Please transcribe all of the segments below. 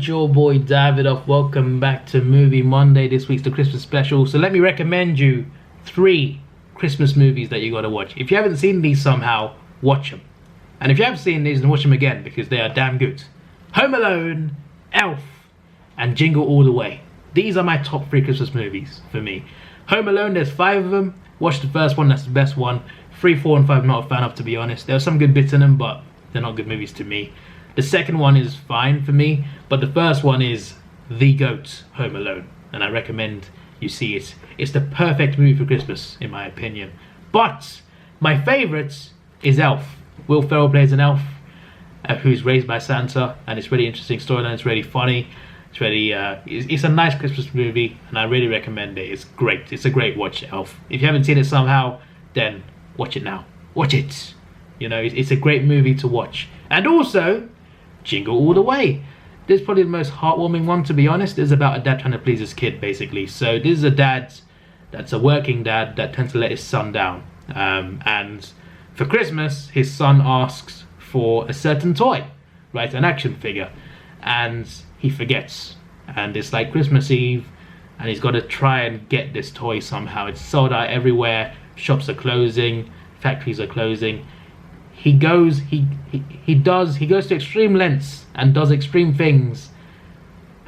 Alright, your boy Davidoff. Welcome back to Movie Monday. This week's the Christmas special. So let me recommend you 3 Christmas movies that you gotta watch. If you haven't seen these somehow, watch them. And if you have seen these, then watch them again because they are damn good. Home Alone, Elf, and Jingle All the Way. These are my top 3 Christmas movies for me. Home Alone, there's 5 of them. Watch the first one, that's the best one. 3, 4, and 5, not a fan of, to be honest. There are some good bits in them, but they're not good movies to me. The second one is fine for me, but the first one is the GOAT, Home Alone, and I recommend you see it. It's the perfect movie for Christmas, in my opinion. But my favourite is Elf. Will Ferrell plays an elf who's raised by Santa, and it's really interesting storyline. It's really funny. It's really it's a nice Christmas movie, and I really recommend it. It's great. It's a great watch, Elf. If you haven't seen it somehow, then watch it now. Watch it. You know, it's a great movie to watch. And also, Jingle All the Way. This is probably the most heartwarming one, to be honest. It's about a dad trying to please his kid, basically. So this is a dad that's a working dad that tends to let his son down. And for Christmas, his son asks for a certain toy, right? An action figure. And he forgets. And it's like Christmas Eve, and he's got to try and get this toy somehow. It's sold out everywhere. Shops are closing. Factories are closing. He goes to extreme lengths and does extreme things,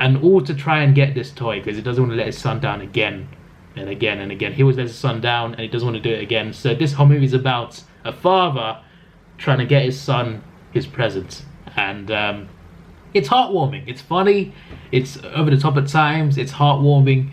and all to try and get this toy because he doesn't want to let his son down again and again and again. He always lets his son down and he doesn't want to do it again. So this whole movie is about a father trying to get his son his present, and it's heartwarming. It's funny. It's over the top at times. It's heartwarming,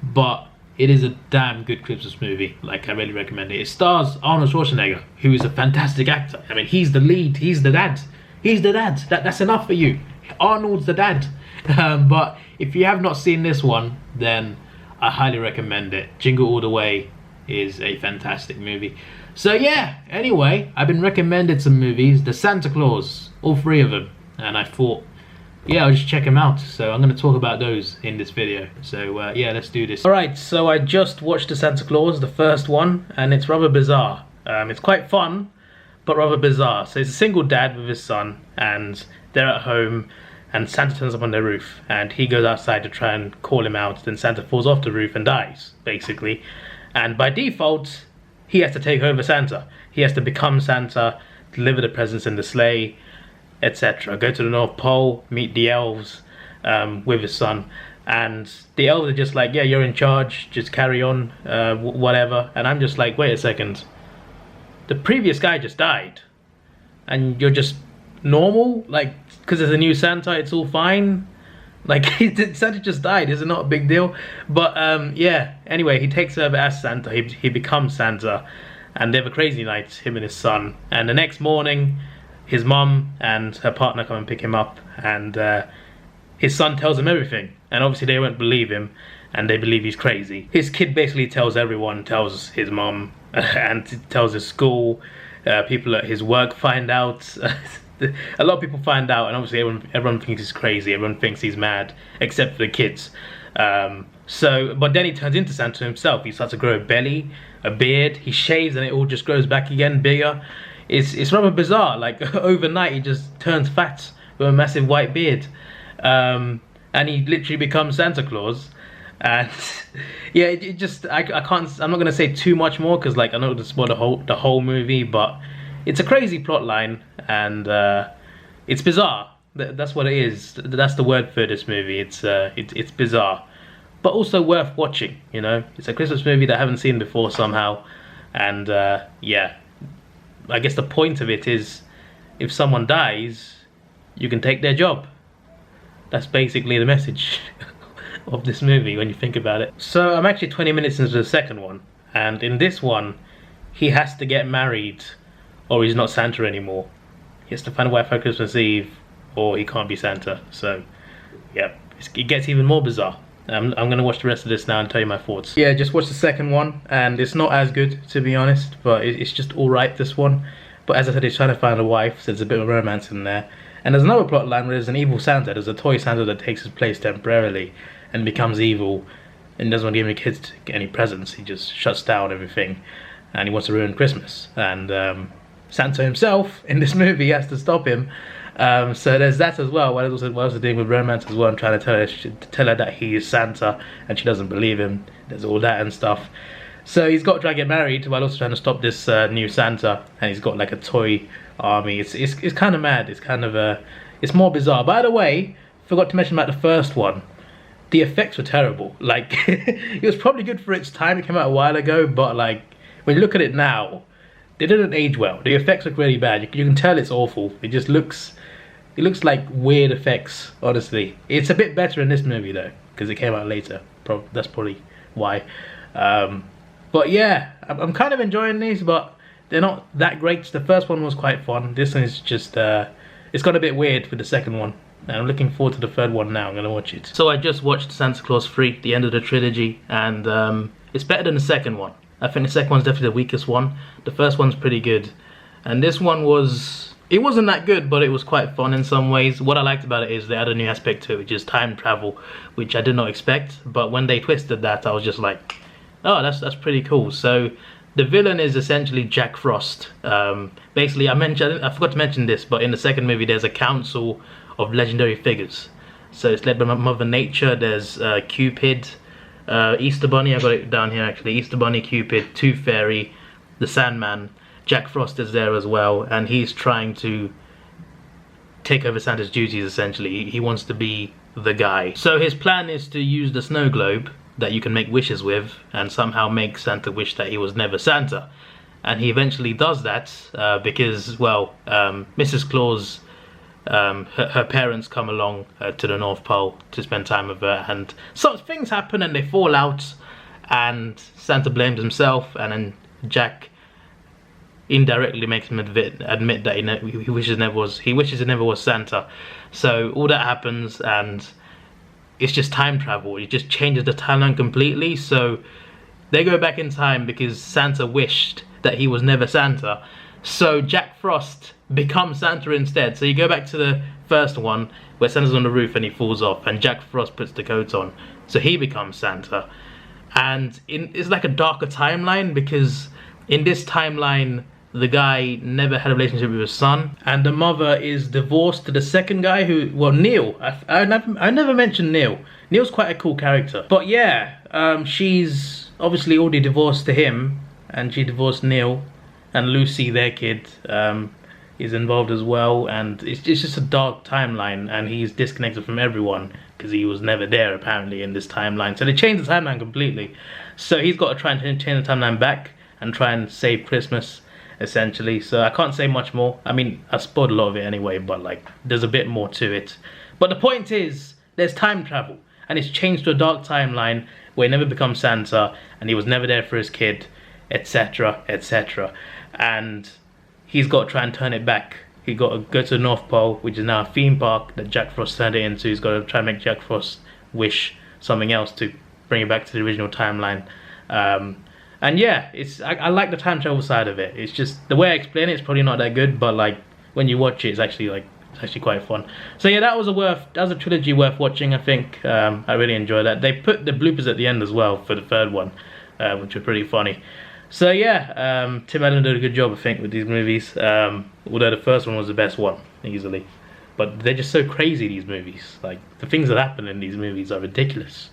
but it is a damn good Christmas movie. Like, I really recommend it. It stars Arnold Schwarzenegger, who is a fantastic actor. I mean, he's the lead. He's the dad. He's the dad. That's enough for you. Arnold's the dad. But if you have not seen this one, then I highly recommend it. Jingle All the Way is a fantastic movie. So yeah, anyway, I've been recommended some movies. The Santa Claus, all 3 of them. And I thought, yeah, I'll just check them out. So I'm going to talk about those in this video. So yeah, let's do this. Alright, so I just watched the Santa Claus, the first one, and it's rather bizarre. It's quite fun, but rather bizarre. So it's a single dad with his son, and they're at home, and Santa turns up on their roof, and he goes outside to try and call him out. Then Santa falls off the roof and dies, basically. And by default, he has to take over Santa. He has to become Santa, deliver the presents in the sleigh, etc. Go to the North Pole, meet the elves with his son, and the elves are just like, yeah, you're in charge, just carry on, whatever. And I'm just like, wait a second, the previous guy just died and you're just normal? Like, because there's a new Santa, it's all fine? Like, Santa just died, is it not a big deal? But yeah, anyway, he takes over as Santa. He becomes Santa, and they have a crazy night, him and his son. And the next morning, his mum and her partner come and pick him up, and his son tells him everything, and obviously they won't believe him, and they believe he's crazy. His kid basically tells everyone, tells his mum, and tells his school. People at his work find out. A lot of people find out, and obviously everyone thinks he's crazy, everyone thinks he's mad, except for the kids. But then he turns into Santa himself. He starts to grow a belly, a beard, he shaves and it all just grows back again, bigger. It's rather bizarre. Like, overnight he just turns fat with a massive white beard, and he literally becomes Santa Claus. And yeah, it just I'm not gonna say too much more because, like, I know this spoil the whole movie, but it's a crazy plot line, and it's bizarre. That's what it is. That's the word for this movie. It's bizarre, but also worth watching. You know, it's a Christmas movie that I haven't seen before somehow, and yeah. I guess the point of it is, if someone dies, you can take their job. That's basically the message of this movie when you think about it. So I'm actually 20 minutes into the second one, and in this one, he has to get married or he's not Santa anymore. He has to find a wife for Christmas Eve or he can't be Santa. So yeah, it gets even more bizarre. I'm going to watch the rest of this now and tell you my thoughts. Yeah, just watch the second one, and it's not as good, to be honest, but it's just alright, this one. But as I said, he's trying to find a wife, so there's a bit of romance in there. And there's another plot line where there's an evil Santa. There's a toy Santa that takes his place temporarily and becomes evil and doesn't want to give any kids any presents. He just shuts down everything, and he wants to ruin Christmas. And Santa himself, in this movie, has to stop him. So there's that as well. While also dealing with romance as well, and trying to tell her that he is Santa, and she doesn't believe him. There's all that and stuff. So he's got to try to get married while also trying to stop this new Santa, and he's got like a toy army. It's kind of mad. It's kind of it's more bizarre. By the way, forgot to mention about the first one. The effects were terrible. Like it was probably good for its time. It came out a while ago, but like when you look at it now, they didn't age well. The effects look really bad. You can tell it's awful. It just looks. It looks like weird effects, honestly. It's a bit better in this movie though, because it came out later. That's probably why. But yeah, I'm kind of enjoying these, but they're not that great. The first one was quite fun. This one is just, it's got a bit weird with the second one. And I'm looking forward to the third one now. I'm going to watch it. So I just watched Santa Claus 3, the end of the trilogy, and it's better than the second one. I think the second one's definitely the weakest one. The first one's pretty good. And this one it wasn't that good, but it was quite fun in some ways. What I liked about it is they had a new aspect to it, which is time travel, which I did not expect. But when they twisted that, I was just like, oh, that's pretty cool. So the villain is essentially Jack Frost. Basically, I forgot to mention this, but in the second movie, there's a council of legendary figures. So it's led by Mother Nature. There's Cupid, Easter Bunny. I got it down here actually. Easter Bunny, Cupid, Tooth Fairy, the Sandman. Jack Frost is there as well, and he's trying to take over Santa's duties essentially. He wants to be the guy. So his plan is to use the snow globe that you can make wishes with and somehow make Santa wish that he was never Santa. And he eventually does that because, well, Mrs. Claus, her parents come along to the North Pole to spend time with her, and some things happen and they fall out, and Santa blames himself, and then Jack indirectly makes him admit that he wishes he never was Santa. So all that happens, and it's just time travel. It just changes the timeline completely. So they go back in time because Santa wished that he was never Santa. So Jack Frost becomes Santa instead. So you go back to the first one where Santa's on the roof and he falls off, and Jack Frost puts the coat on. So he becomes Santa. And it's like a darker timeline, because in this timeline, the guy never had a relationship with his son, and the mother is divorced to the second guy Neil. I never mentioned Neil. Neil's quite a cool character. But yeah, she's obviously already divorced to him, and she divorced Neil, and Lucy, their kid, is involved as well, and it's just a dark timeline, and he's disconnected from everyone because he was never there apparently in this timeline. So they changed the timeline completely. So he's got to try and change the timeline back and try and save Christmas, essentially. So I can't say much more. I mean, I spoiled a lot of it anyway, but like there's a bit more to it. But the point is, there's time travel, and it's changed to a dark timeline where he never becomes Santa, and he was never there for his kid, etc, etc. And he's got to try and turn it back. He got to go to the North Pole, which is now a theme park that Jack Frost turned it into. He's got to try and make Jack Frost wish something else to bring it back to the original timeline. And yeah, I like the time travel side of it. It's just the way I explain it, it's probably not that good, but like when you watch it, it's actually quite fun. So yeah, that was a trilogy worth watching. I think I really enjoyed that. They put the bloopers at the end as well for the third one, which were pretty funny. So yeah, Tim Allen did a good job, I think, with these movies. Although the first one was the best one, easily. But they're just so crazy, these movies. Like the things that happen in these movies are ridiculous.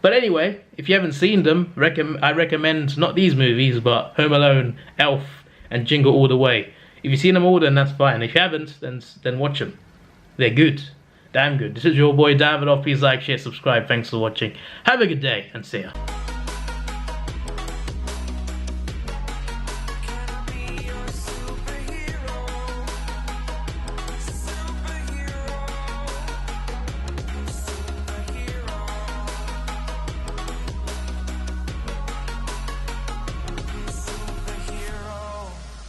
But anyway, if you haven't seen them, I recommend not these movies, but Home Alone, Elf, and Jingle All the Way. If you've seen them all, then that's fine. If you haven't, then watch them. They're good. Damn good. This is your boy Davidoff. Please like, share, subscribe. Thanks for watching. Have a good day, and see ya.